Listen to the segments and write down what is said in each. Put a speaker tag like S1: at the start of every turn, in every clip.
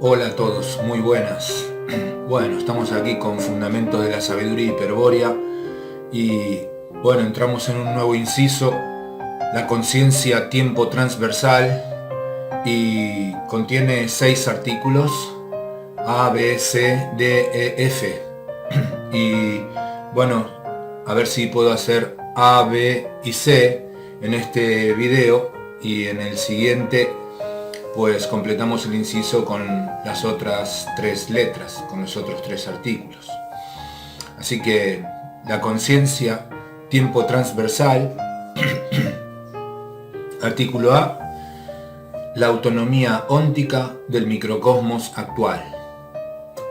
S1: Hola a todos, muy buenas. Bueno, estamos aquí con Fundamentos de la Sabiduría Hiperbórea y bueno, entramos en un nuevo inciso, la conciencia tiempo transversal, y contiene 6 artículos, A, B, C, D, E, F. Y bueno, a ver si puedo hacer A, B y C en este video, y en el siguiente pues completamos el inciso con las otras 3 letras, con los otros 3 artículos. Así que la conciencia, tiempo transversal. Artículo A, la autonomía óntica del microcosmos actual.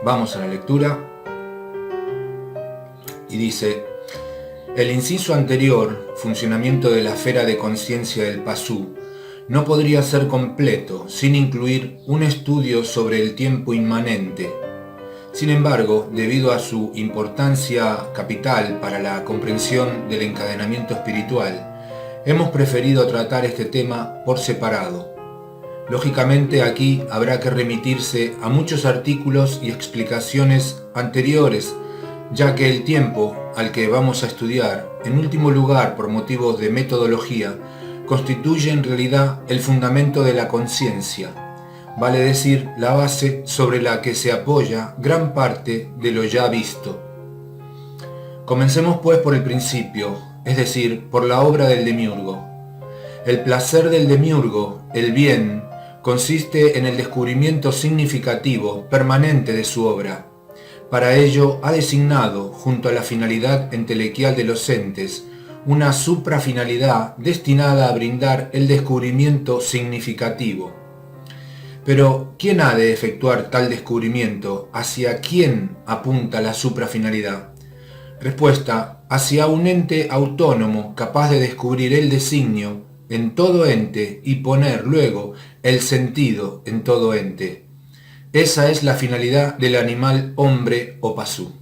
S1: Vamos a la lectura. Y dice: el inciso anterior, funcionamiento de la esfera de conciencia del Pasú, no podría ser completo sin incluir un estudio sobre el tiempo inmanente. Sin embargo, debido a su importancia capital para la comprensión del encadenamiento espiritual, hemos preferido tratar este tema por separado. Lógicamente, aquí habrá que remitirse a muchos artículos y explicaciones anteriores, ya que el tiempo al que vamos a estudiar, en último lugar por motivos de metodología, constituye en realidad el fundamento de la conciencia, vale decir, la base sobre la que se apoya gran parte de lo ya visto. Comencemos pues por el principio, es decir, por la obra del demiurgo. El placer del demiurgo, el bien, consiste en el descubrimiento significativo, permanente de su obra. Para ello ha designado, junto a la finalidad entelequial de los entes, una suprafinalidad destinada a brindar el descubrimiento significativo. Pero, ¿quién ha de efectuar tal descubrimiento? ¿Hacia quién apunta la suprafinalidad? Respuesta: hacia un ente autónomo capaz de descubrir el designio en todo ente y poner luego el sentido en todo ente. Esa es la finalidad del animal hombre o pasú.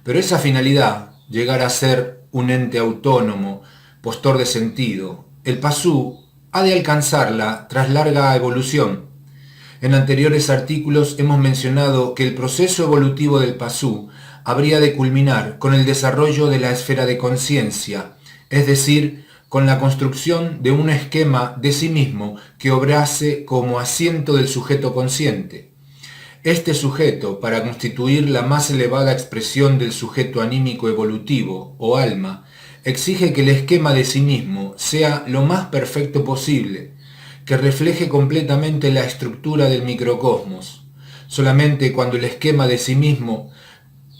S1: Pero esa finalidad, llegar a ser un ente autónomo, postor de sentido, el pasú ha de alcanzarla tras larga evolución. En anteriores artículos hemos mencionado que el proceso evolutivo del pasú habría de culminar con el desarrollo de la esfera de conciencia, es decir, con la construcción de un esquema de sí mismo que obrase como asiento del sujeto consciente. Este sujeto, para constituir la más elevada expresión del sujeto anímico evolutivo, o alma, exige que el esquema de sí mismo sea lo más perfecto posible, que refleje completamente la estructura del microcosmos. Solamente cuando el esquema de sí mismo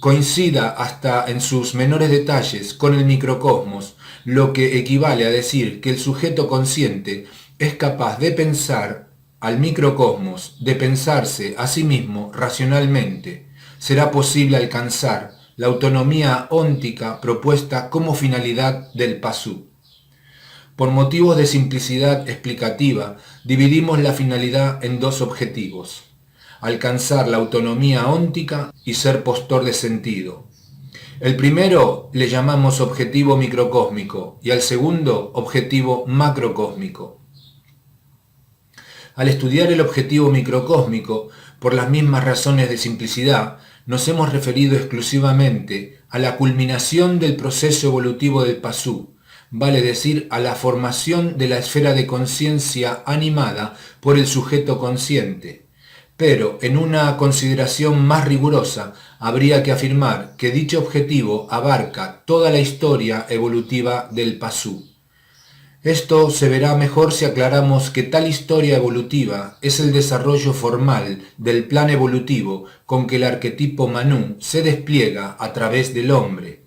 S1: coincida hasta en sus menores detalles con el microcosmos, lo que equivale a decir que el sujeto consciente es capaz de pensar al microcosmos, de pensarse a sí mismo racionalmente, será posible alcanzar la autonomía óntica propuesta como finalidad del pasú. Por motivos de simplicidad explicativa, dividimos la finalidad en 2 objetivos: alcanzar la autonomía óntica y ser postor de sentido. El primero le llamamos objetivo microcósmico y al segundo objetivo macrocósmico. Al estudiar el objetivo microcósmico, por las mismas razones de simplicidad, nos hemos referido exclusivamente a la culminación del proceso evolutivo del pasú, vale decir, a la formación de la esfera de conciencia animada por el sujeto consciente. Pero, en una consideración más rigurosa, habría que afirmar que dicho objetivo abarca toda la historia evolutiva del pasú. Esto se verá mejor si aclaramos que tal historia evolutiva es el desarrollo formal del plan evolutivo con que el arquetipo Manú se despliega a través del hombre,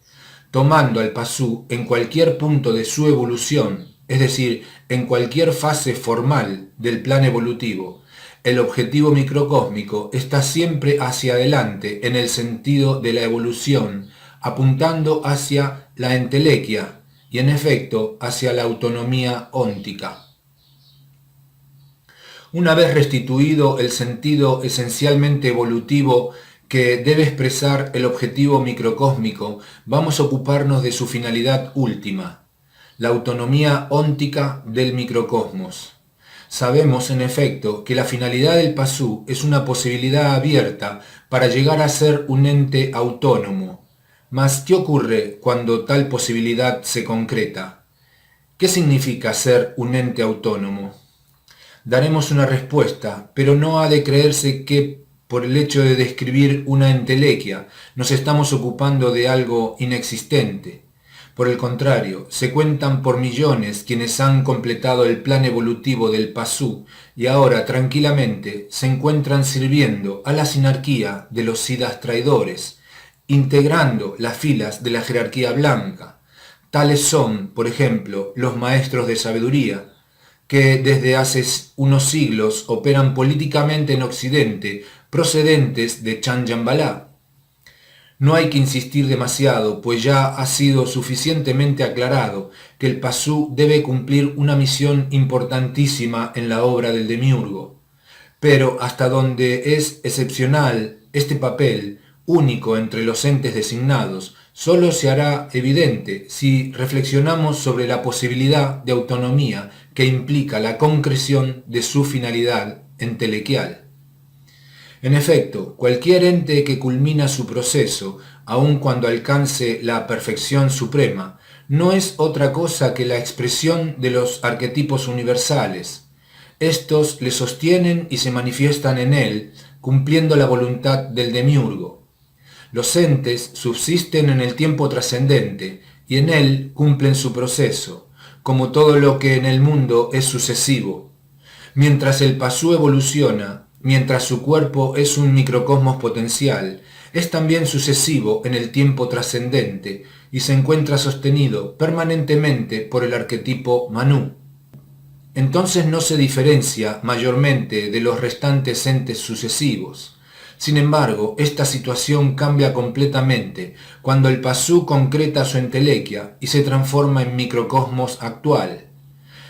S1: tomando al pasú en cualquier punto de su evolución, es decir, en cualquier fase formal del plan evolutivo. El objetivo microcósmico está siempre hacia adelante en el sentido de la evolución, apuntando hacia la entelequia y en efecto hacia la autonomía óntica. Una vez restituido el sentido esencialmente evolutivo que debe expresar el objetivo microcósmico, vamos a ocuparnos de su finalidad última, la autonomía óntica del microcosmos. Sabemos, en efecto, que la finalidad del Pasú es una posibilidad abierta para llegar a ser un ente autónomo. Mas, ¿qué ocurre cuando tal posibilidad se concreta? ¿Qué significa ser un ente autónomo? Daremos una respuesta, pero no ha de creerse que, por el hecho de describir una entelequia, nos estamos ocupando de algo inexistente. Por el contrario, se cuentan por millones quienes han completado el plan evolutivo del Pasú y ahora tranquilamente se encuentran sirviendo a la sinarquía de los siddhas traidores, integrando las filas de la jerarquía blanca. Tales son, por ejemplo, los maestros de sabiduría, que desde hace unos siglos operan políticamente en Occidente, procedentes de Chanyambalá. No hay que insistir demasiado, pues ya ha sido suficientemente aclarado que el Pasú debe cumplir una misión importantísima en la obra del demiurgo. Pero hasta donde es excepcional este papel, único entre los entes designados, solo se hará evidente si reflexionamos sobre la posibilidad de autonomía que implica la concreción de su finalidad entelequial. En efecto, cualquier ente que culmina su proceso, aun cuando alcance la perfección suprema, no es otra cosa que la expresión de los arquetipos universales. Estos le sostienen y se manifiestan en él, cumpliendo la voluntad del demiurgo. Los entes subsisten en el tiempo trascendente y en él cumplen su proceso, como todo lo que en el mundo es sucesivo. Mientras el Pasú evoluciona, mientras su cuerpo es un microcosmos potencial, es también sucesivo en el tiempo trascendente y se encuentra sostenido permanentemente por el arquetipo Manú. Entonces no se diferencia mayormente de los restantes entes sucesivos. Sin embargo, esta situación cambia completamente cuando el Pasú concreta su entelequia y se transforma en microcosmos actual.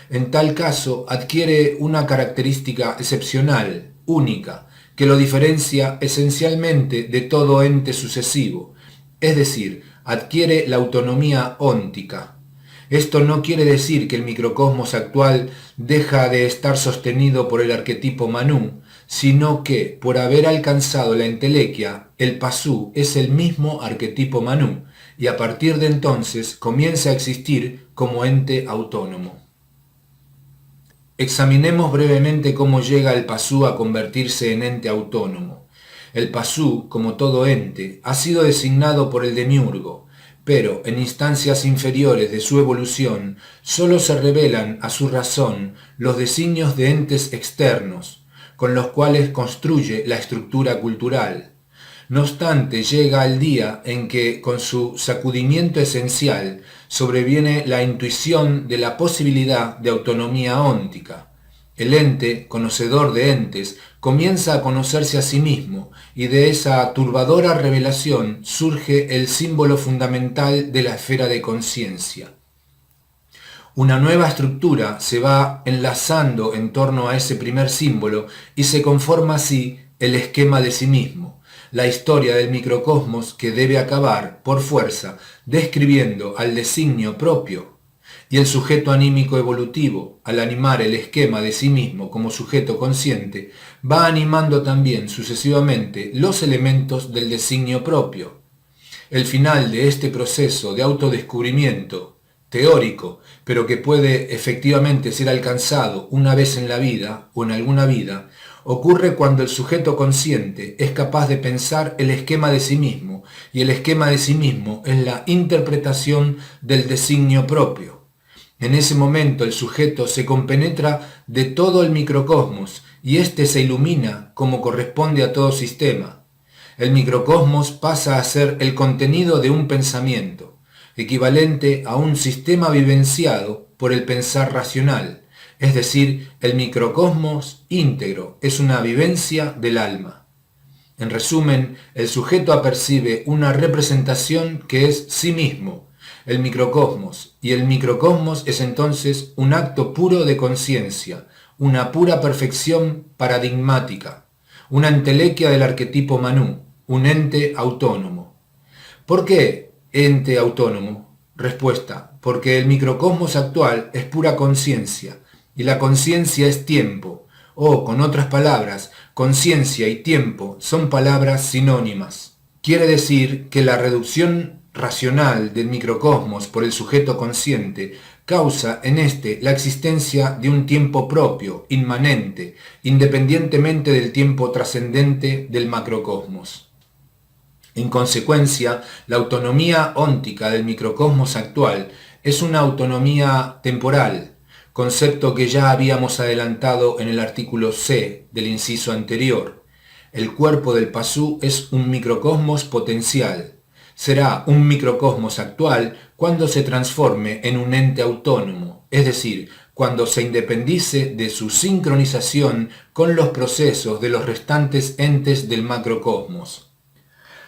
S1: En tal caso, adquiere una característica excepcional, única, que lo diferencia esencialmente de todo ente sucesivo, es decir, adquiere la autonomía óntica. Esto no quiere decir que el microcosmos actual deja de estar sostenido por el arquetipo Manú, sino que, por haber alcanzado la entelequia, el Pasú es el mismo arquetipo Manú, y a partir de entonces comienza a existir como ente autónomo. Examinemos brevemente cómo llega el Pasú a convertirse en ente autónomo. El Pasú, como todo ente, ha sido designado por el demiurgo, pero en instancias inferiores de su evolución solo se revelan a su razón los designios de entes externos, con los cuales construye la estructura cultural. No obstante, llega el día en que, con su sacudimiento esencial, sobreviene la intuición de la posibilidad de autonomía óntica. El ente, conocedor de entes, comienza a conocerse a sí mismo, y de esa turbadora revelación surge el símbolo fundamental de la esfera de conciencia. Una nueva estructura se va enlazando en torno a ese primer símbolo y se conforma así el esquema de sí mismo, la historia del microcosmos que debe acabar, por fuerza, describiendo al designio propio. Y el sujeto anímico evolutivo, al animar el esquema de sí mismo como sujeto consciente, va animando también sucesivamente los elementos del designio propio. El final de este proceso de autodescubrimiento, teórico, pero que puede efectivamente ser alcanzado una vez en la vida o en alguna vida, ocurre cuando el sujeto consciente es capaz de pensar el esquema de sí mismo, y el esquema de sí mismo es la interpretación del designio propio. En ese momento el sujeto se compenetra de todo el microcosmos y éste se ilumina como corresponde a todo sistema. El microcosmos pasa a ser el contenido de un pensamiento, equivalente a un sistema vivenciado por el pensar racional. Es decir, el microcosmos íntegro es una vivencia del alma. En resumen, el sujeto apercibe una representación que es sí mismo, el microcosmos, y el microcosmos es entonces un acto puro de conciencia, una pura perfección paradigmática, una entelequia del arquetipo Manú, un ente autónomo. ¿Por qué ente autónomo? Respuesta: porque el microcosmos actual es pura conciencia, y la conciencia es tiempo, o, con otras palabras, conciencia y tiempo son palabras sinónimas. Quiere decir que la reducción racional del microcosmos por el sujeto consciente causa en éste la existencia de un tiempo propio, inmanente, independientemente del tiempo trascendente del macrocosmos. En consecuencia, la autonomía óntica del microcosmos actual es una autonomía temporal, concepto que ya habíamos adelantado en el artículo C del inciso anterior. El cuerpo del Pasú es un microcosmos potencial. Será un microcosmos actual cuando se transforme en un ente autónomo, es decir, cuando se independice de su sincronización con los procesos de los restantes entes del macrocosmos.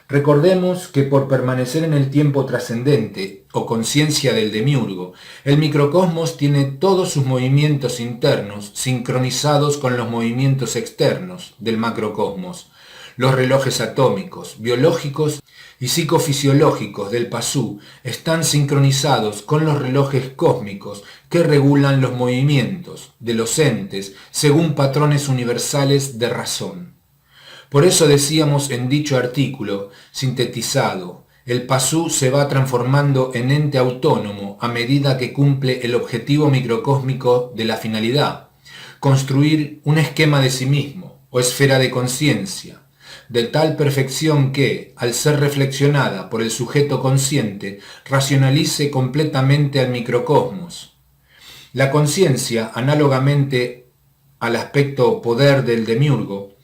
S1: Recordemos que por permanecer en el tiempo trascendente o conciencia del demiurgo, el microcosmos tiene todos sus movimientos internos sincronizados con los movimientos externos del macrocosmos. Los relojes atómicos, biológicos y psicofisiológicos del Pasú están sincronizados con los relojes cósmicos que regulan los movimientos de los entes según patrones universales de razón. Por eso decíamos en dicho artículo, sintetizado, el Pasú se va transformando en ente autónomo a medida que cumple el objetivo microcósmico de la finalidad, construir un esquema de sí mismo o esfera de conciencia, de tal perfección que, al ser reflexionada por el sujeto consciente, racionalice completamente al microcosmos. La conciencia, análogamente al aspecto poder del demiurgo,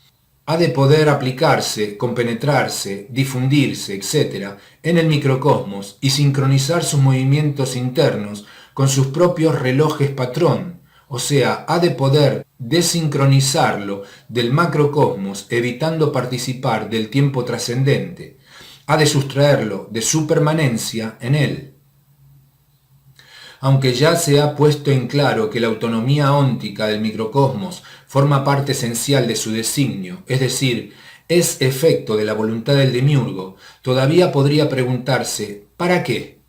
S1: ha de poder aplicarse, compenetrarse, difundirse, etc., en el microcosmos y sincronizar sus movimientos internos con sus propios relojes patrón, o sea, ha de poder desincronizarlo del macrocosmos evitando participar del tiempo trascendente, ha de sustraerlo de su permanencia en él. Aunque ya se ha puesto en claro que la autonomía óntica del microcosmos forma parte esencial de su designio, es decir, es efecto de la voluntad del demiurgo, todavía podría preguntarse ¿para qué?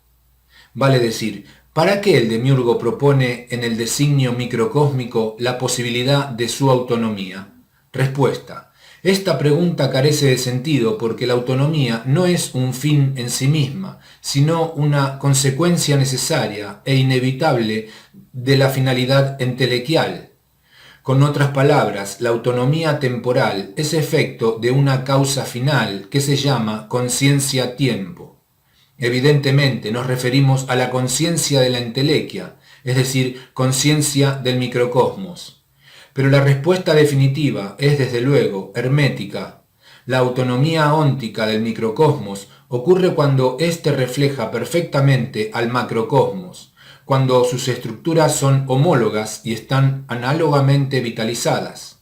S1: Vale decir, ¿para qué el demiurgo propone en el designio microcósmico la posibilidad de su autonomía? Respuesta. Esta pregunta carece de sentido porque la autonomía no es un fin en sí misma, sino una consecuencia necesaria e inevitable de la finalidad entelequial. Con otras palabras, la autonomía temporal es efecto de una causa final que se llama conciencia-tiempo. Evidentemente nos referimos a la conciencia de la entelequia, es decir, conciencia del microcosmos. Pero la respuesta definitiva es desde luego hermética. La autonomía óntica del microcosmos ocurre cuando éste refleja perfectamente al macrocosmos, cuando sus estructuras son homólogas y están análogamente vitalizadas.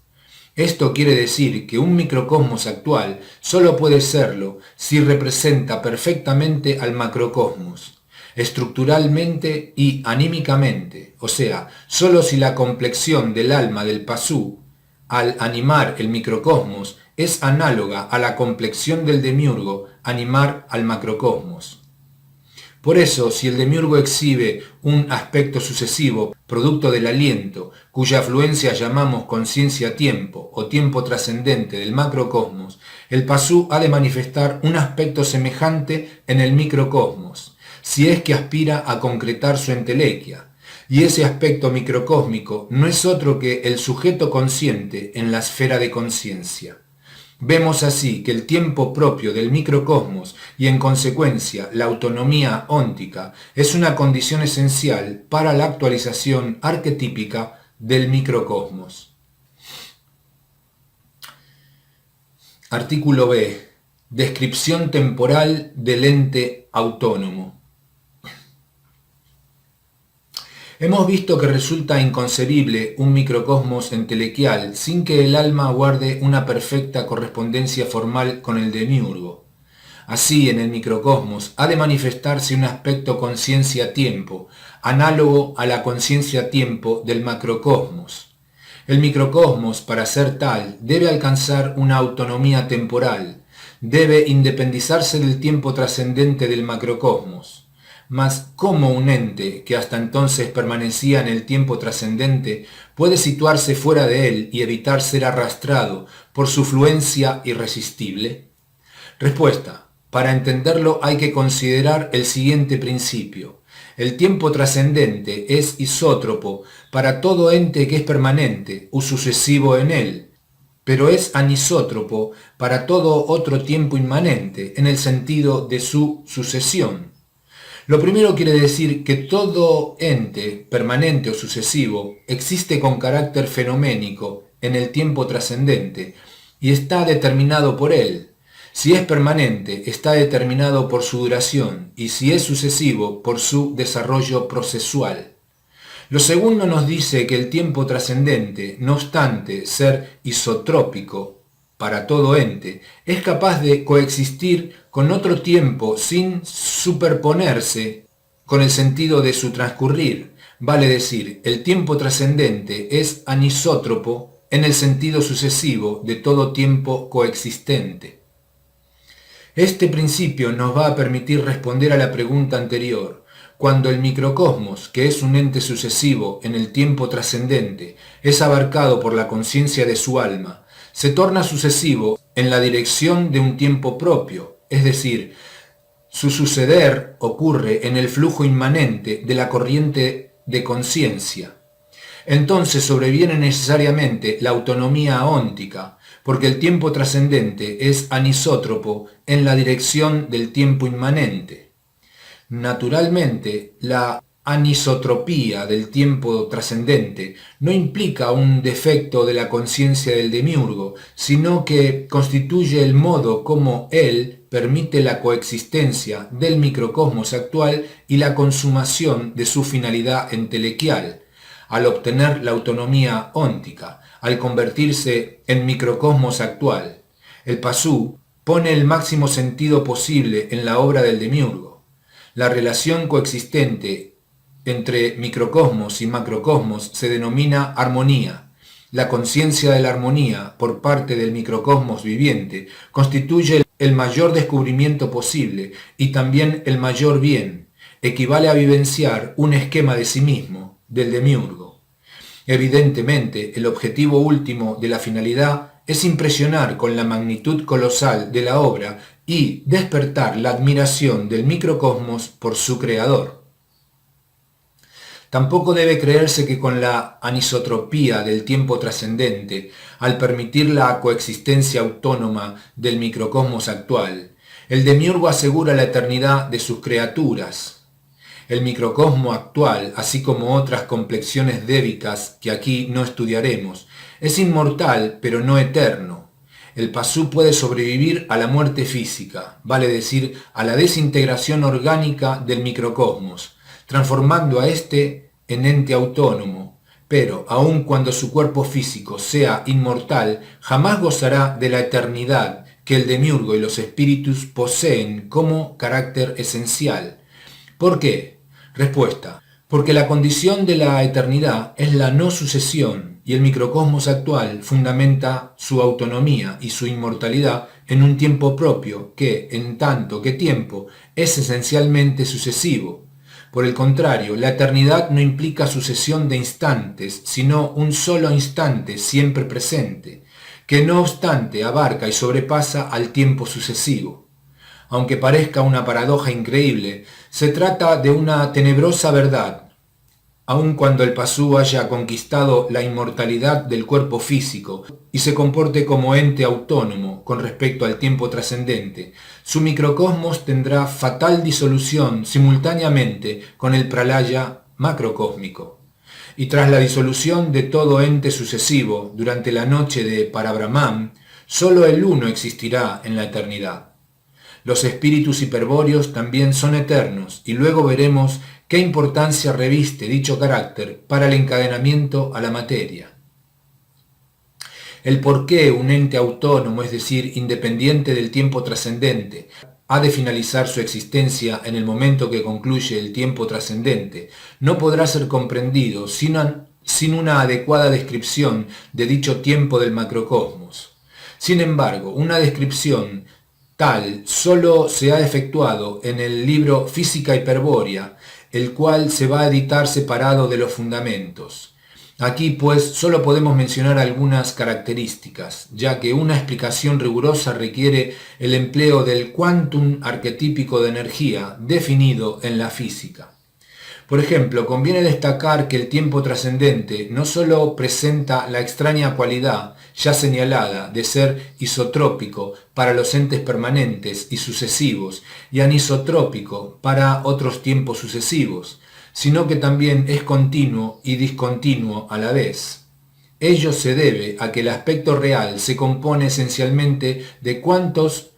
S1: Esto quiere decir que un microcosmos actual solo puede serlo si representa perfectamente al macrocosmos, estructuralmente y anímicamente, o sea, solo si la complexión del alma del Pasú, al animar el microcosmos, es análoga a la complexión del demiurgo animar al macrocosmos. Por eso, si el demiurgo exhibe un aspecto sucesivo, producto del aliento, cuya afluencia llamamos conciencia-tiempo o tiempo trascendente del macrocosmos, el Pasú ha de manifestar un aspecto semejante en el microcosmos, si es que aspira a concretar su entelequia, y ese aspecto microcósmico no es otro que el sujeto consciente en la esfera de conciencia. Vemos así que el tiempo propio del microcosmos y en consecuencia la autonomía óntica es una condición esencial para la actualización arquetípica del microcosmos. Artículo B. Descripción temporal del ente autónomo. Hemos visto que resulta inconcebible un microcosmos entelequial sin que el alma guarde una perfecta correspondencia formal con el demiurgo. Así, en el microcosmos ha de manifestarse un aspecto conciencia-tiempo, análogo a la conciencia-tiempo del macrocosmos. El microcosmos, para ser tal, debe alcanzar una autonomía temporal, debe independizarse del tiempo trascendente del macrocosmos. mas cómo un ente que hasta entonces permanecía en el tiempo trascendente puede situarse fuera de él y evitar ser arrastrado por su fluencia irresistible. Respuesta. Para entenderlo hay que considerar el siguiente principio. El tiempo trascendente es isótropo para todo ente que es permanente o sucesivo en él, pero es anisótropo para todo otro tiempo inmanente en el sentido de su sucesión. Lo primero quiere decir que todo ente permanente o sucesivo existe con carácter fenoménico en el tiempo trascendente y está determinado por él. Si es permanente, está determinado por su duración y si es sucesivo, por su desarrollo procesual. Lo segundo nos dice que el tiempo trascendente, no obstante ser isotrópico para todo ente, es capaz de coexistir con otro tiempo sin superponerse con el sentido de su transcurrir. Vale decir, el tiempo trascendente es anisótropo en el sentido sucesivo de todo tiempo coexistente. Este principio nos va a permitir responder a la pregunta anterior. Cuando el microcosmos, que es un ente sucesivo en el tiempo trascendente, es abarcado por la conciencia de su alma, se torna sucesivo en la dirección de un tiempo propio, es decir, su suceder ocurre en el flujo inmanente de la corriente de conciencia. Entonces sobreviene necesariamente la autonomía aóntica, porque el tiempo trascendente es anisótropo en la dirección del tiempo inmanente. Naturalmente, la anisotropía del tiempo trascendente no implica un defecto de la conciencia del demiurgo, sino que constituye el modo como él permite la coexistencia del microcosmos actual y la consumación de su finalidad entelequial, al obtener la autonomía óntica, al convertirse en microcosmos actual. El Pasú pone el máximo sentido posible en la obra del demiurgo. La relación coexistente entre microcosmos y macrocosmos se denomina armonía. La conciencia de la armonía por parte del microcosmos viviente constituye el mayor descubrimiento posible y también el mayor bien. Equivale a vivenciar un esquema de sí mismo, del demiurgo. Evidentemente, el objetivo último de la finalidad es impresionar con la magnitud colosal de la obra y despertar la admiración del microcosmos por su creador. Tampoco debe creerse que con la anisotropía del tiempo trascendente, al permitir la coexistencia autónoma del microcosmos actual, el demiurgo asegura la eternidad de sus criaturas. El microcosmo actual, así como otras complexiones débicas que aquí no estudiaremos, es inmortal pero no eterno. El Pasú puede sobrevivir a la muerte física, vale decir, a la desintegración orgánica del microcosmos, transformando a éste en ente autónomo, pero aun cuando su cuerpo físico sea inmortal, jamás gozará de la eternidad que el demiurgo y los espíritus poseen como carácter esencial. ¿Por qué? Respuesta. Porque la condición de la eternidad es la no sucesión y el microcosmos actual fundamenta su autonomía y su inmortalidad en un tiempo propio que, en tanto que tiempo, es esencialmente sucesivo. Por el contrario, la eternidad no implica sucesión de instantes, sino un solo instante siempre presente, que no obstante abarca y sobrepasa al tiempo sucesivo. Aunque parezca una paradoja increíble, se trata de una tenebrosa verdad. Aun cuando el Pasú haya conquistado la inmortalidad del cuerpo físico y se comporte como ente autónomo con respecto al tiempo trascendente, su microcosmos tendrá fatal disolución simultáneamente con el pralaya macrocósmico. Y tras la disolución de todo ente sucesivo durante la noche de Parabrahman, solo el uno existirá en la eternidad. Los espíritus hiperbóreos también son eternos y luego veremos qué importancia reviste dicho carácter para el encadenamiento a la materia. El por qué un ente autónomo, es decir, independiente del tiempo trascendente, ha de finalizar su existencia en el momento que concluye el tiempo trascendente, no podrá ser comprendido sin una adecuada descripción de dicho tiempo del macrocosmos. Sin embargo, una descripción tal solo se ha efectuado en el libro Física Hiperbórea, el cual se va a editar separado de los fundamentos. Aquí pues solo podemos mencionar algunas características, ya que una explicación rigurosa requiere el empleo del quantum arquetípico de energía definido en la física. Por ejemplo, conviene destacar que el tiempo trascendente no solo presenta la extraña cualidad ya señalada de ser isotrópico para los entes permanentes y sucesivos y anisotrópico para otros tiempos sucesivos, sino que también es continuo y discontinuo a la vez. Ello se debe a que el aspecto real se compone esencialmente de cuantos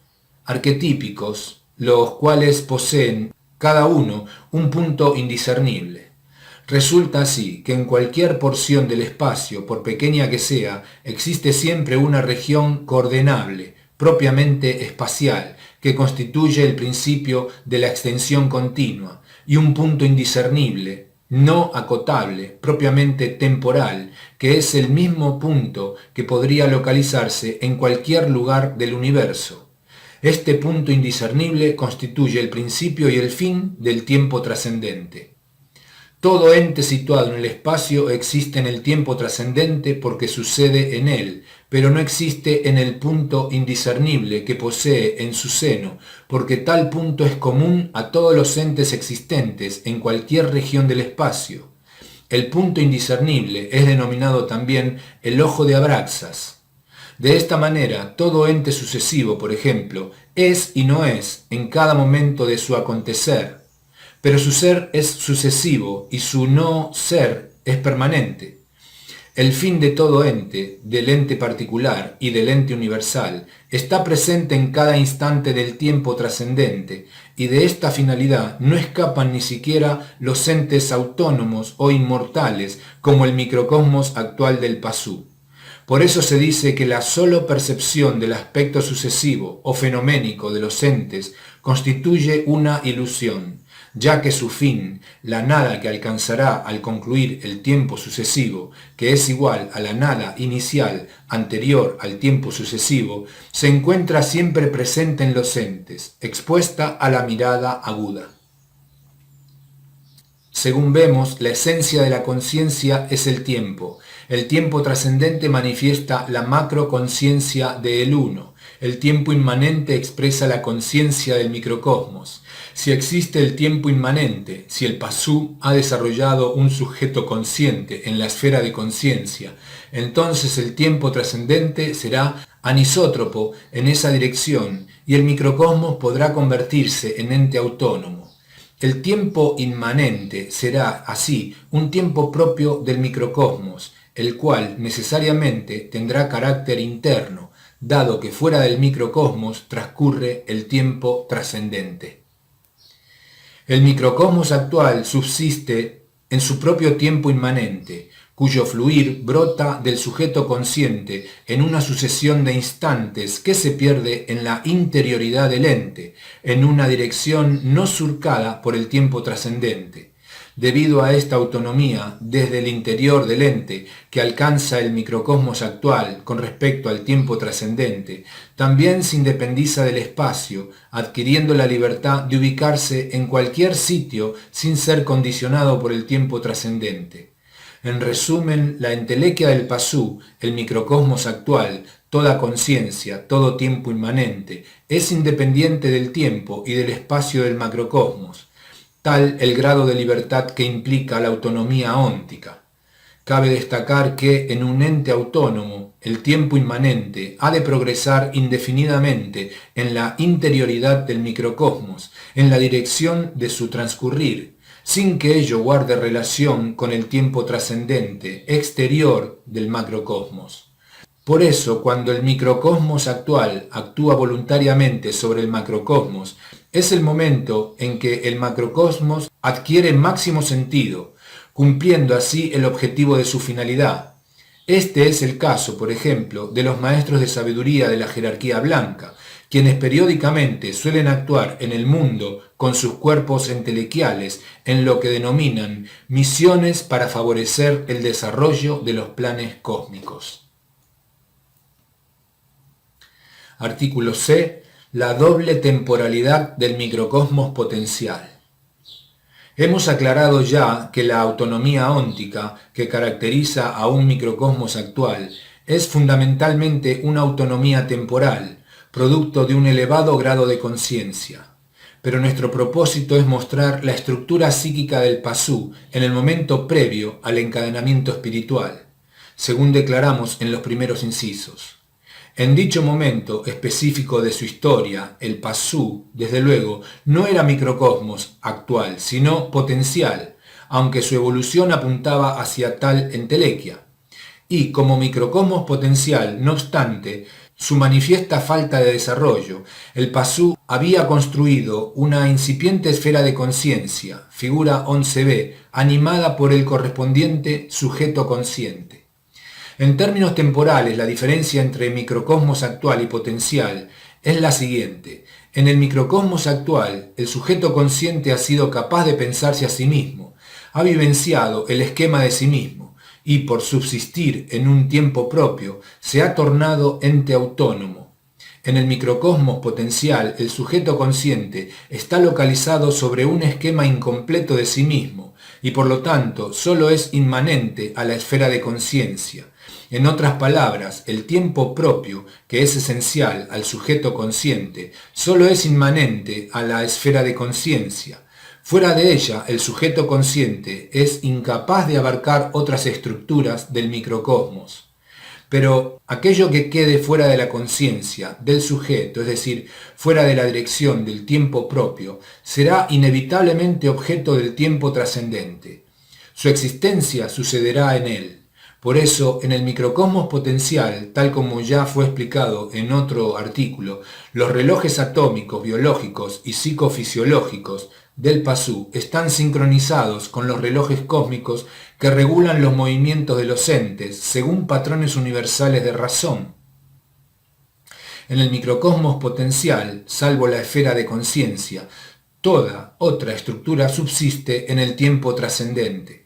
S1: arquetípicos, los cuales poseen cada uno un punto indiscernible. Resulta así que en cualquier porción del espacio, por pequeña que sea, existe siempre una región coordenable, propiamente espacial, que constituye el principio de la extensión continua, y un punto indiscernible, no acotable, propiamente temporal, que es el mismo punto que podría localizarse en cualquier lugar del universo. Este punto indiscernible constituye el principio y el fin del tiempo trascendente. Todo ente situado en el espacio existe en el tiempo trascendente porque sucede en él, pero no existe en el punto indiscernible que posee en su seno, porque tal punto es común a todos los entes existentes en cualquier región del espacio. El punto indiscernible es denominado también el ojo de Abraxas. De esta manera, todo ente sucesivo, por ejemplo, es y no es en cada momento de su acontecer, pero su ser es sucesivo y su no ser es permanente. El fin de todo ente, del ente particular y del ente universal, está presente en cada instante del tiempo trascendente, y de esta finalidad no escapan ni siquiera los entes autónomos o inmortales como el microcosmos actual del Pasú. Por eso se dice que la solo percepción del aspecto sucesivo o fenoménico de los entes constituye una ilusión, ya que su fin, la nada que alcanzará al concluir el tiempo sucesivo, que es igual a la nada inicial anterior al tiempo sucesivo, se encuentra siempre presente en los entes, expuesta a la mirada aguda. Según vemos, la esencia de la conciencia es el tiempo. El tiempo trascendente manifiesta la macroconciencia del uno. El tiempo inmanente expresa la conciencia del microcosmos. Si existe el tiempo inmanente, si el Pasú ha desarrollado un sujeto consciente en la esfera de conciencia, entonces el tiempo trascendente será anisótropo en esa dirección y el microcosmos podrá convertirse en ente autónomo. El tiempo inmanente será, así, un tiempo propio del microcosmos, el cual necesariamente tendrá carácter interno, dado que fuera del microcosmos transcurre el tiempo trascendente. El microcosmos actual subsiste en su propio tiempo inmanente, cuyo fluir brota del sujeto consciente en una sucesión de instantes que se pierde en la interioridad del ente, en una dirección no surcada por el tiempo trascendente. Debido a esta autonomía desde el interior del ente que alcanza el microcosmos actual con respecto al tiempo trascendente, también se independiza del espacio, adquiriendo la libertad de ubicarse en cualquier sitio sin ser condicionado por el tiempo trascendente. En resumen, la entelequia del Pasú, el microcosmos actual, toda conciencia, todo tiempo inmanente, es independiente del tiempo y del espacio del macrocosmos, tal el grado de libertad que implica la autonomía óntica. Cabe destacar que en un ente autónomo, el tiempo inmanente ha de progresar indefinidamente en la interioridad del microcosmos, en la dirección de su transcurrir, sin que ello guarde relación con el tiempo trascendente, exterior del macrocosmos. Por eso, cuando el microcosmos actual actúa voluntariamente sobre el macrocosmos, es el momento en que el macrocosmos adquiere máximo sentido, cumpliendo así el objetivo de su finalidad. Este es el caso, por ejemplo, de los maestros de sabiduría de la jerarquía blanca, quienes periódicamente suelen actuar en el mundo con sus cuerpos entelequiales en lo que denominan misiones para favorecer el desarrollo de los planes cósmicos. Artículo C. la doble temporalidad del microcosmos potencial. Hemos aclarado ya que la autonomía óntica que caracteriza a un microcosmos actual es fundamentalmente una autonomía temporal, producto de un elevado grado de conciencia. Pero nuestro propósito es mostrar la estructura psíquica del Pasú en el momento previo al encadenamiento espiritual, según declaramos en los primeros incisos. En dicho momento específico de su historia, el Pasú, desde luego, no era microcosmos actual, sino potencial, aunque su evolución apuntaba hacia tal entelequia. Y como microcosmos potencial, no obstante, su manifiesta falta de desarrollo, el Pasú había construido una incipiente esfera de conciencia, figura 11b, animada por el correspondiente sujeto consciente. En términos temporales, la diferencia entre microcosmos actual y potencial es la siguiente. En el microcosmos actual, el sujeto consciente ha sido capaz de pensarse a sí mismo, ha vivenciado el esquema de sí mismo y, por subsistir en un tiempo propio, se ha tornado ente autónomo. En el microcosmos potencial, el sujeto consciente está localizado sobre un esquema incompleto de sí mismo y, por lo tanto, solo es inmanente a la esfera de conciencia. En otras palabras, el tiempo propio, que es esencial al sujeto consciente, solo es inmanente a la esfera de conciencia. Fuera de ella, el sujeto consciente es incapaz de abarcar otras estructuras del microcosmos. Pero aquello que quede fuera de la conciencia del sujeto, es decir, fuera de la dirección del tiempo propio, será inevitablemente objeto del tiempo trascendente. Su existencia sucederá en él. Por eso, en el microcosmos potencial, tal como ya fue explicado en otro artículo, los relojes atómicos, biológicos y psicofisiológicos del Pasú están sincronizados con los relojes cósmicos que regulan los movimientos de los entes según patrones universales de razón. En el microcosmos potencial, salvo la esfera de conciencia, toda otra estructura subsiste en el tiempo trascendente.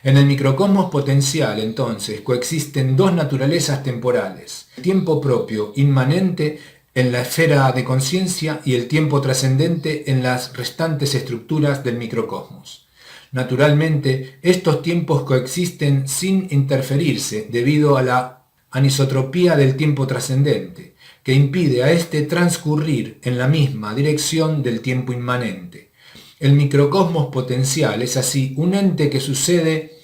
S1: En el microcosmos potencial, entonces, coexisten dos naturalezas temporales, el tiempo propio inmanente en la esfera de conciencia y el tiempo trascendente en las restantes estructuras del microcosmos. Naturalmente, estos tiempos coexisten sin interferirse debido a la anisotropía del tiempo trascendente, que impide a éste transcurrir en la misma dirección del tiempo inmanente. El microcosmos potencial es así un ente que sucede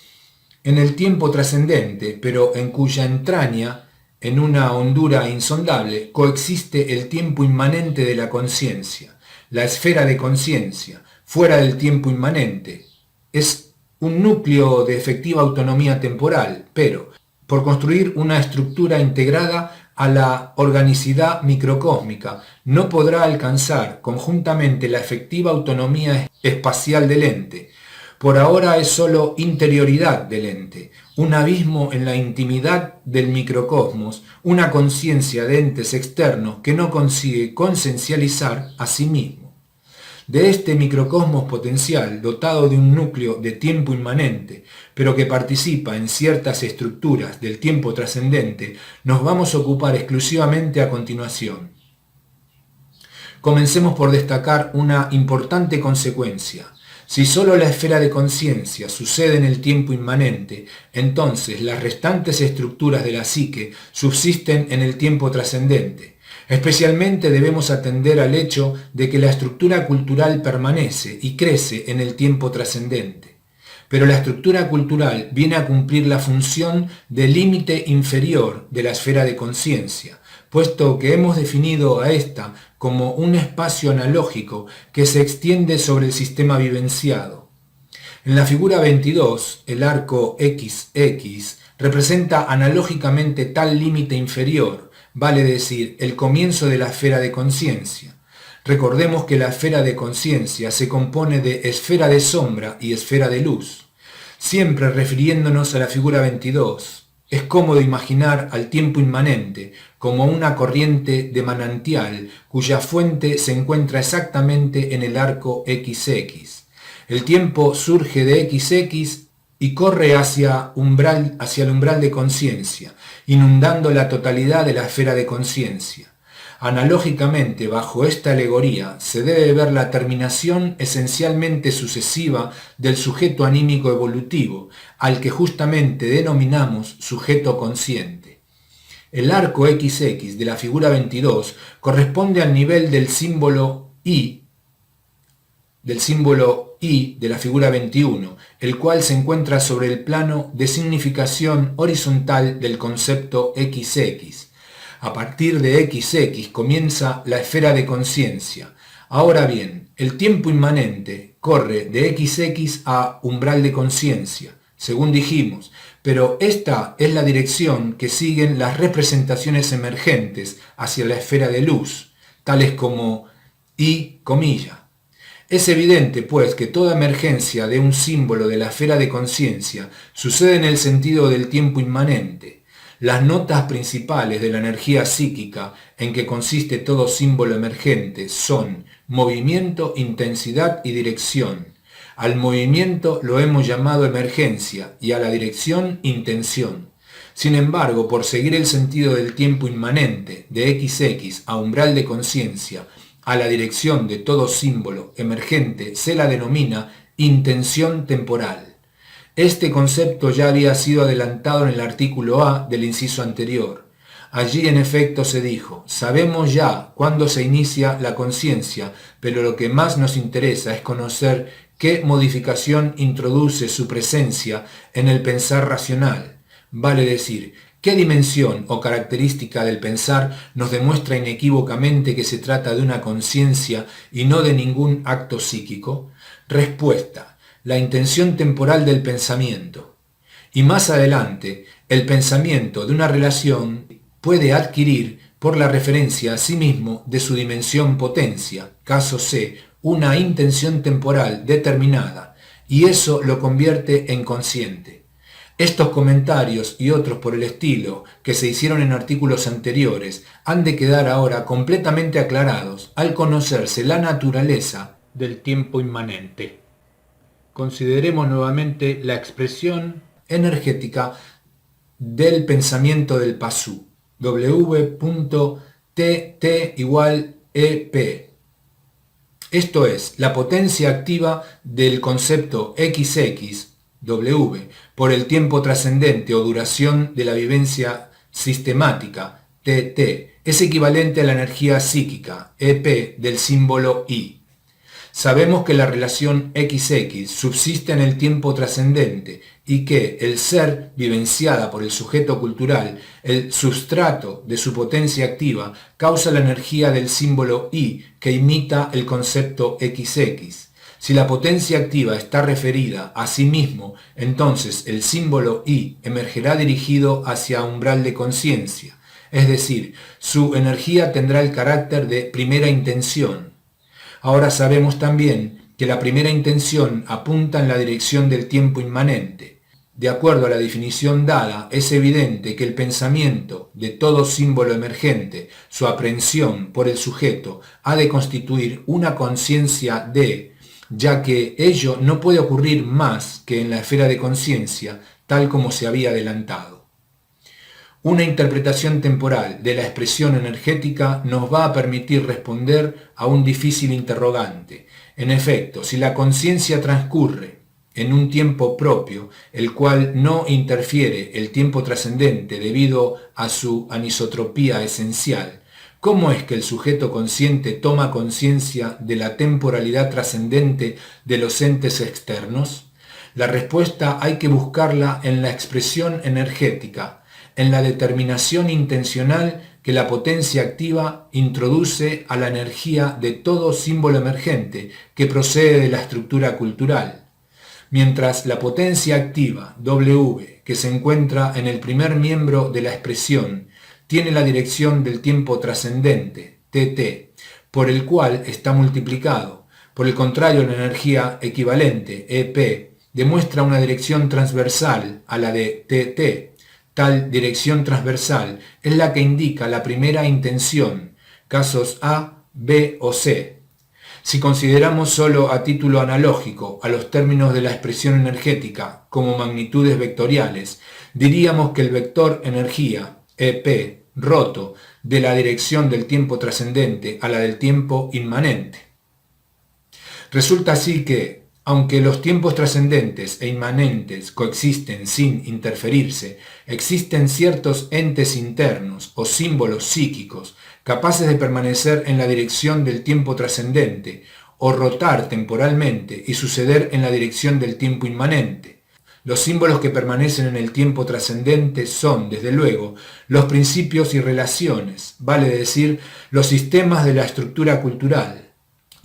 S1: en el tiempo trascendente, pero en cuya entraña, en una hondura insondable, coexiste el tiempo inmanente de la conciencia, la esfera de conciencia, fuera del tiempo inmanente. Es un núcleo de efectiva autonomía temporal, pero, por construir una estructura integrada a la organicidad microcósmica, no podrá alcanzar conjuntamente la efectiva autonomía espacial del ente. Por ahora es sólo interioridad del ente, un abismo en la intimidad del microcosmos, una conciencia de entes externos que no consigue consensualizar a sí mismo. De este microcosmos potencial, dotado de un núcleo de tiempo inmanente, pero que participa en ciertas estructuras del tiempo trascendente, nos vamos a ocupar exclusivamente a continuación. Comencemos por destacar una importante consecuencia. Si solo la esfera de conciencia sucede en el tiempo inmanente, entonces las restantes estructuras de la psique subsisten en el tiempo trascendente. Especialmente debemos atender al hecho de que la estructura cultural permanece y crece en el tiempo trascendente. Pero la estructura cultural viene a cumplir la función de límite inferior de la esfera de conciencia, puesto que hemos definido a esta como un espacio analógico que se extiende sobre el sistema vivenciado. En la figura 22, el arco XX representa analógicamente tal límite inferior, vale decir, el comienzo de la esfera de conciencia. Recordemos que la esfera de conciencia se compone de esfera de sombra y esfera de luz. Siempre refiriéndonos a la figura 22, es cómodo imaginar al tiempo inmanente como una corriente de manantial cuya fuente se encuentra exactamente en el arco XX. El tiempo surge de XX y corre hacia el umbral de conciencia, inundando la totalidad de la esfera de conciencia. Analógicamente, bajo esta alegoría, se debe ver la terminación esencialmente sucesiva del sujeto anímico evolutivo, al que justamente denominamos sujeto consciente. El arco XX de la figura 22 corresponde al nivel del símbolo I de la figura 21, el cual se encuentra sobre el plano de significación horizontal del concepto XX. A partir de XX comienza la esfera de conciencia. Ahora bien, el tiempo inmanente corre de XX a umbral de conciencia, según dijimos, pero esta es la dirección que siguen las representaciones emergentes hacia la esfera de luz, tales como I, comilla. Es evidente, pues, que toda emergencia de un símbolo de la esfera de conciencia sucede en el sentido del tiempo inmanente. Las notas principales de la energía psíquica en que consiste todo símbolo emergente son movimiento, intensidad y dirección. Al movimiento lo hemos llamado emergencia y a la dirección intención. Sin embargo, por seguir el sentido del tiempo inmanente de XX a umbral de conciencia, a la dirección de todo símbolo emergente se la denomina intención temporal. Este concepto ya había sido adelantado en el artículo A del inciso anterior. Allí en efecto se dijo: sabemos ya cuándo se inicia la conciencia, pero lo que más nos interesa es conocer qué modificación introduce su presencia en el pensar racional, vale decir, ¿qué dimensión o característica del pensar nos demuestra inequívocamente que se trata de una conciencia y no de ningún acto psíquico? Respuesta: la intención temporal del pensamiento. Y más adelante, el pensamiento de una relación puede adquirir, por la referencia a sí mismo de su dimensión potencia, caso C, una intención temporal determinada, y eso lo convierte en consciente. Estos comentarios y otros por el estilo que se hicieron en artículos anteriores han de quedar ahora completamente aclarados al conocerse la naturaleza del tiempo inmanente. Consideremos nuevamente la expresión energética del pensamiento del Pasú, W.TT igual EP. Esto es, la potencia activa del concepto XX, W, por el tiempo trascendente o duración de la vivencia sistemática, TT, es equivalente a la energía psíquica, EP, del símbolo I. Sabemos que la relación XX subsiste en el tiempo trascendente y que el ser vivenciada por el sujeto cultural, el substrato de su potencia activa, causa la energía del símbolo I que imita el concepto XX. Si la potencia activa está referida a sí mismo, entonces el símbolo I emergerá dirigido hacia umbral de conciencia, es decir, su energía tendrá el carácter de primera intención. Ahora sabemos también que la primera intención apunta en la dirección del tiempo inmanente. De acuerdo a la definición dada, es evidente que el pensamiento de todo símbolo emergente, su aprehensión por el sujeto, ha de constituir una conciencia de, ya que ello no puede ocurrir más que en la esfera de conciencia, tal como se había adelantado. Una interpretación temporal de la expresión energética nos va a permitir responder a un difícil interrogante. En efecto, si la conciencia transcurre en un tiempo propio, el cual no interfiere el tiempo trascendente debido a su anisotropía esencial, ¿cómo es que el sujeto consciente toma conciencia de la temporalidad trascendente de los entes externos? La respuesta hay que buscarla en la expresión energética, en la determinación intencional que la potencia activa introduce a la energía de todo símbolo emergente que procede de la estructura cultural. Mientras la potencia activa, W, que se encuentra en el primer miembro de la expresión, tiene la dirección del tiempo trascendente, TT, por el cual está multiplicado. Por el contrario, la energía equivalente, EP, demuestra una dirección transversal a la de TT. Tal dirección transversal es la que indica la primera intención, casos A, B o C. Si consideramos solo a título analógico a los términos de la expresión energética como magnitudes vectoriales, diríamos que el vector energía, EP, roto de la dirección del tiempo trascendente a la del tiempo inmanente. Resulta así que, aunque los tiempos trascendentes e inmanentes coexisten sin interferirse, existen ciertos entes internos o símbolos psíquicos capaces de permanecer en la dirección del tiempo trascendente o rotar temporalmente y suceder en la dirección del tiempo inmanente. Los símbolos que permanecen en el tiempo trascendente son, desde luego, los principios y relaciones, vale decir, los sistemas de la estructura cultural.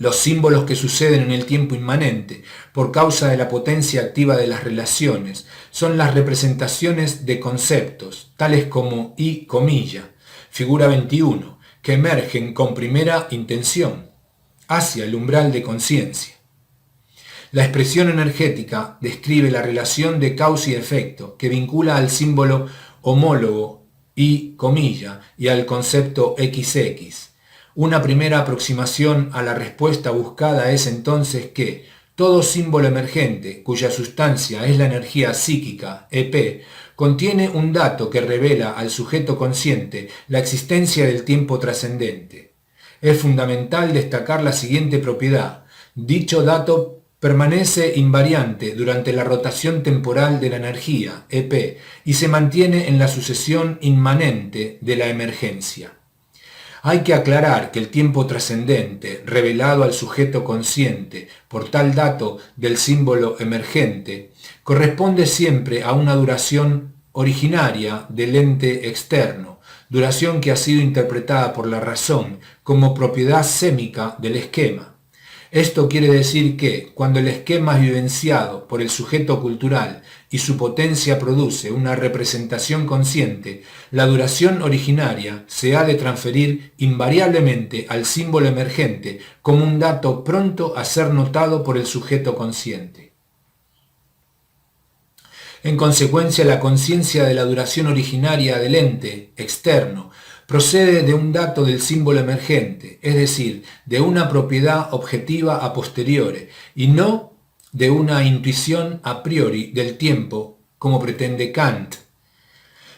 S1: Los símbolos que suceden en el tiempo inmanente, por causa de la potencia activa de las relaciones, son las representaciones de conceptos, tales como y comilla, figura 21, que emergen con primera intención, hacia el umbral de conciencia. La expresión energética describe la relación de causa y efecto que vincula al símbolo homólogo y comilla y al concepto XX. Una primera aproximación a la respuesta buscada es entonces que todo símbolo emergente, cuya sustancia es la energía psíquica, EP, contiene un dato que revela al sujeto consciente la existencia del tiempo trascendente. Es fundamental destacar la siguiente propiedad. Dicho dato permanece invariante durante la rotación temporal de la energía, EP, y se mantiene en la sucesión inmanente de la emergencia. Hay que aclarar que el tiempo trascendente, revelado al sujeto consciente por tal dato del símbolo emergente, corresponde siempre a una duración originaria del ente externo, duración que ha sido interpretada por la razón como propiedad sémica del esquema. Esto quiere decir que, cuando el esquema es vivenciado por el sujeto cultural y su potencia produce una representación consciente, la duración originaria se ha de transferir invariablemente al símbolo emergente como un dato pronto a ser notado por el sujeto consciente. En consecuencia, la conciencia de la duración originaria del ente externo procede de un dato del símbolo emergente, es decir, de una propiedad objetiva a posteriori, y no de una intuición a priori del tiempo, como pretende Kant.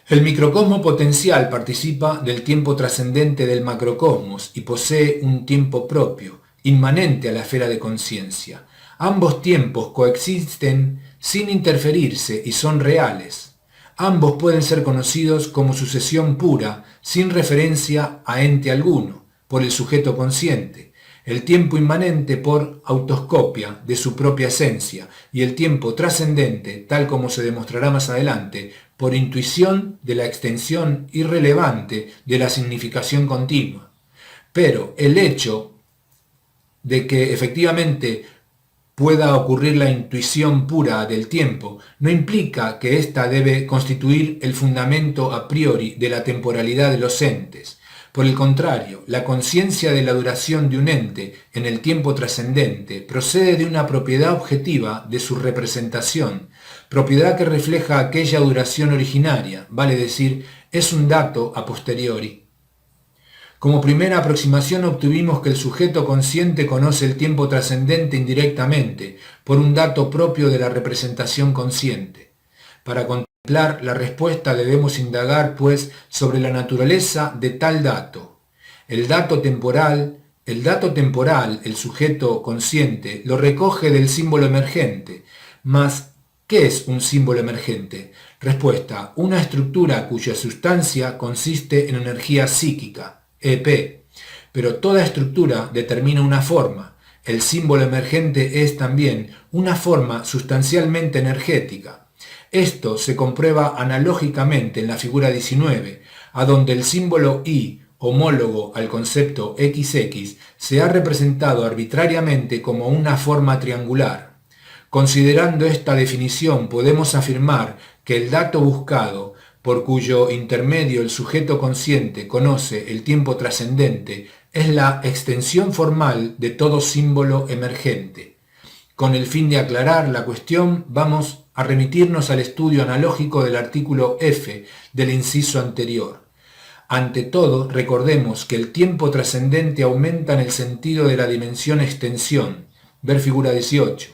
S1: El microcosmo potencial participa del tiempo trascendente del macrocosmos y posee un tiempo propio, inmanente a la esfera de conciencia. Ambos tiempos coexisten sin interferirse y son reales. Ambos pueden ser conocidos como sucesión pura, sin referencia a ente alguno, por el sujeto consciente, el tiempo inmanente por autoscopia de su propia esencia y el tiempo trascendente, tal como se demostrará más adelante, por intuición de la extensión irrelevante de la significación continua. Pero el hecho de que efectivamente pueda ocurrir la intuición pura del tiempo, no implica que ésta debe constituir el fundamento a priori de la temporalidad de los entes. Por el contrario, la conciencia de la duración de un ente en el tiempo trascendente procede de una propiedad objetiva de su representación, propiedad que refleja aquella duración originaria, vale decir, es un dato a posteriori. Como primera aproximación obtuvimos que el sujeto consciente conoce el tiempo trascendente indirectamente, por un dato propio de la representación consciente. Para contemplar la respuesta debemos indagar, pues, sobre la naturaleza de tal dato. El dato temporal, el sujeto consciente, lo recoge del símbolo emergente. Mas, ¿qué es un símbolo emergente? Respuesta: una estructura cuya sustancia consiste en energía psíquica, EP, pero toda estructura determina una forma. El símbolo emergente es también una forma sustancialmente energética. Esto se comprueba analógicamente en la figura 19, a donde el símbolo I, homólogo al concepto XX, se ha representado arbitrariamente como una forma triangular. Considerando esta definición, podemos afirmar que el dato buscado, por cuyo intermedio el sujeto consciente conoce el tiempo trascendente, es la extensión formal de todo símbolo emergente. Con el fin de aclarar la cuestión, vamos a remitirnos al estudio analógico del artículo F del inciso anterior. Ante todo, recordemos que el tiempo trascendente aumenta en el sentido de la dimensión extensión, ver figura 18.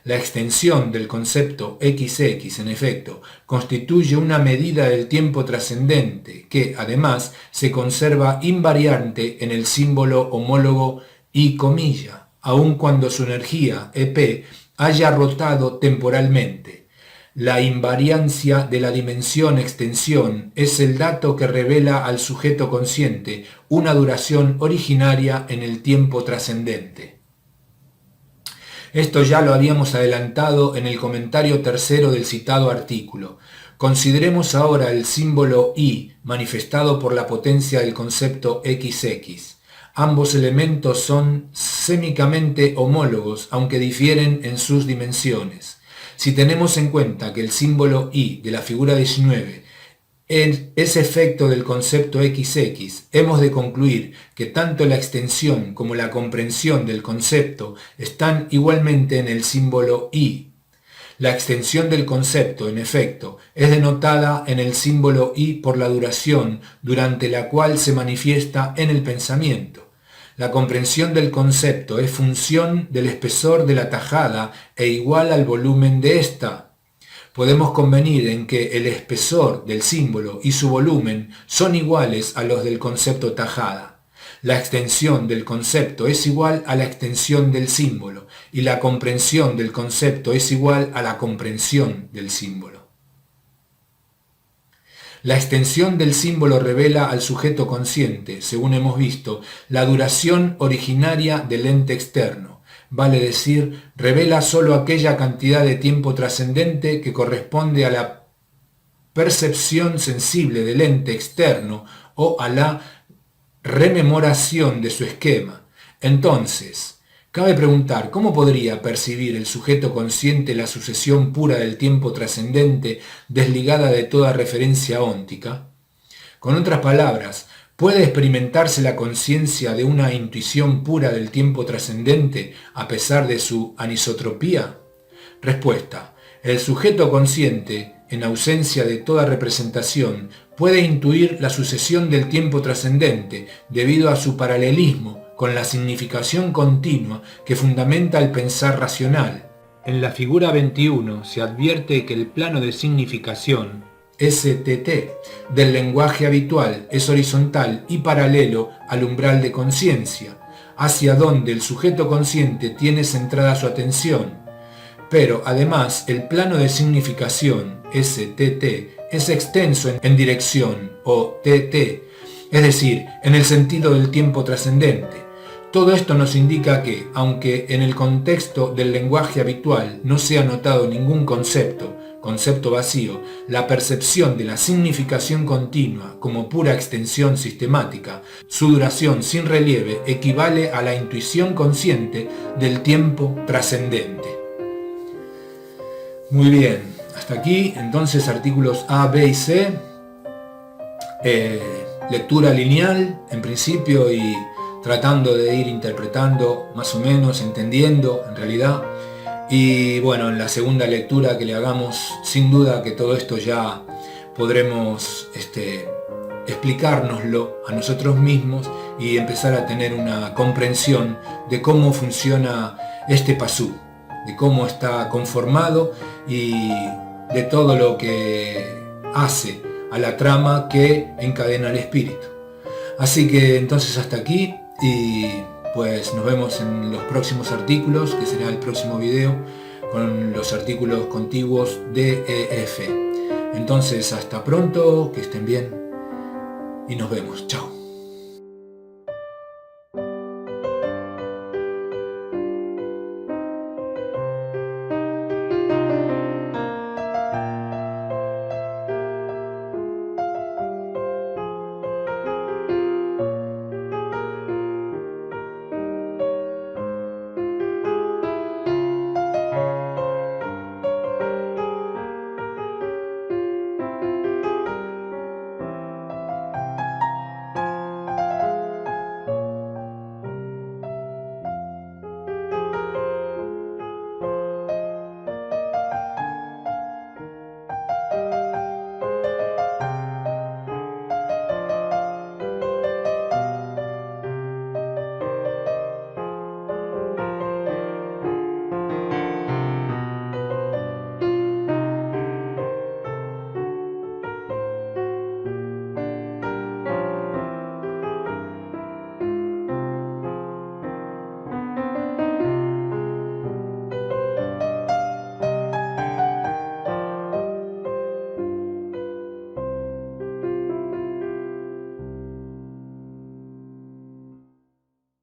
S1: La extensión del concepto XX, en efecto, constituye una medida del tiempo trascendente que, además, se conserva invariante en el símbolo homólogo I, aun cuando su energía, EP, haya rotado temporalmente. La invariancia de la dimensión extensión es el dato que revela al sujeto consciente una duración originaria en el tiempo trascendente. Esto ya lo habíamos adelantado en el comentario tercero del citado artículo. Consideremos ahora el símbolo I manifestado por la potencia del concepto XX. Ambos elementos son sémicamente homólogos, aunque difieren en sus dimensiones. Si tenemos en cuenta que el símbolo I de la figura 19 es efecto del concepto XX, hemos de concluir que tanto la extensión como la comprensión del concepto están igualmente en el símbolo I. La extensión del concepto, en efecto, es denotada en el símbolo I por la duración durante la cual se manifiesta en el pensamiento. La comprensión del concepto es función del espesor de la tajada e igual al volumen de ésta. Podemos convenir en que el espesor del símbolo y su volumen son iguales a los del concepto tajada. La extensión del concepto es igual a la extensión del símbolo y la comprensión del concepto es igual a la comprensión del símbolo. La extensión del símbolo revela al sujeto consciente, según hemos visto, la duración originaria del ente externo. Vale decir, revela sólo aquella cantidad de tiempo trascendente que corresponde a la percepción sensible del ente externo o a la rememoración de su esquema. Entonces, cabe preguntar, ¿cómo podría percibir el sujeto consciente la sucesión pura del tiempo trascendente desligada de toda referencia óntica? Con otras palabras, ¿puede experimentarse la conciencia de una intuición pura del tiempo trascendente a pesar de su anisotropía? Respuesta. El sujeto consciente, en ausencia de toda representación, puede intuir la sucesión del tiempo trascendente debido a su paralelismo con la significación continua que fundamenta el pensar racional. En la figura 21 se advierte que el plano de significación STT del lenguaje habitual es horizontal y paralelo al umbral de conciencia, hacia donde el sujeto consciente tiene centrada su atención. Pero además el plano de significación STT es extenso en dirección o TT, es decir, en el sentido del tiempo trascendente. Todo esto nos indica que, aunque en el contexto del lenguaje habitual no se ha notado ningún concepto vacío, la percepción de la significación continua como pura extensión sistemática, su duración sin relieve equivale a la intuición consciente del tiempo trascendente. Muy bien, hasta aquí entonces artículos A, B y C, lectura lineal en principio y tratando de ir interpretando más o menos, entendiendo en realidad. Y bueno, en la segunda lectura que le hagamos, sin duda que todo esto ya podremos explicárnoslo a nosotros mismos y empezar a tener una comprensión de cómo funciona este pasú, de cómo está conformado y de todo lo que hace a la trama que encadena el espíritu. Así que entonces hasta aquí y pues nos vemos en los próximos artículos, que será el próximo video, con los artículos contiguos de EF. Entonces hasta pronto, que estén bien y nos vemos. Chao.